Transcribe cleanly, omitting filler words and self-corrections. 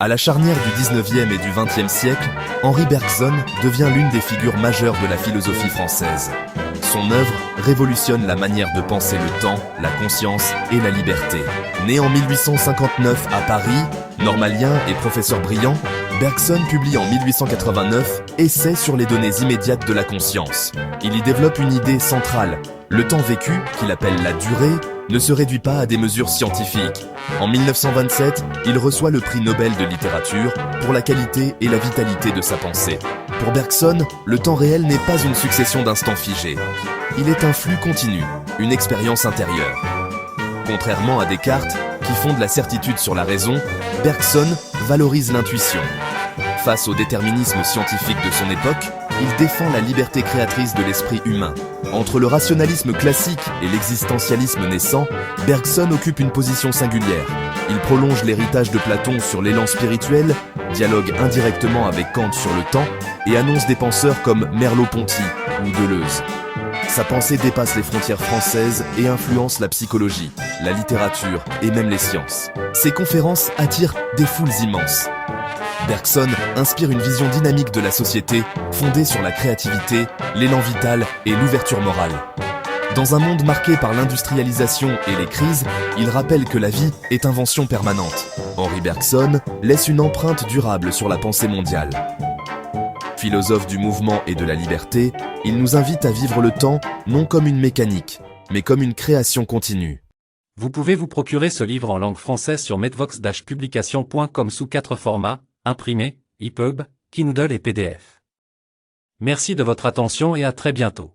À la charnière du 19e et du 20e siècle, Henri Bergson devient l'une des figures majeures de la philosophie française. Son œuvre révolutionne la manière de penser le temps, la conscience et la liberté. Né en 1859 à Paris, normalien et professeur brillant, Bergson publie en 1889 Essai sur les données immédiates de la conscience. Il y développe une idée centrale. Le temps vécu, qu'il appelle la durée, ne se réduit pas à des mesures scientifiques. En 1927, il reçoit le prix Nobel de littérature pour la qualité et la vitalité de sa pensée. Pour Bergson, le temps réel n'est pas une succession d'instants figés. Il est un flux continu, une expérience intérieure. Contrairement à Descartes, qui fonde la certitude sur la raison, Bergson valorise l'intuition. Face au déterminisme scientifique de son époque, il défend la liberté créatrice de l'esprit humain. Entre le rationalisme classique et l'existentialisme naissant, Bergson occupe une position singulière. Il prolonge l'héritage de Platon sur l'élan spirituel, dialogue indirectement avec Kant sur le temps et annonce des penseurs comme Merleau-Ponty ou Deleuze. Sa pensée dépasse les frontières françaises et influence la psychologie, la littérature et même les sciences. Ses conférences attirent des foules immenses. Bergson inspire une vision dynamique de la société, fondée sur la créativité, l'élan vital et l'ouverture morale. Dans un monde marqué par l'industrialisation et les crises, il rappelle que la vie est invention permanente. Henri Bergson laisse une empreinte durable sur la pensée mondiale. Philosophe du mouvement et de la liberté, il nous invite à vivre le temps non comme une mécanique, mais comme une création continue. Vous pouvez vous procurer ce livre en langue française sur medvox-publication.com sous 4 formats, imprimé, EPUB, Kindle et PDF. Merci de votre attention et à très bientôt.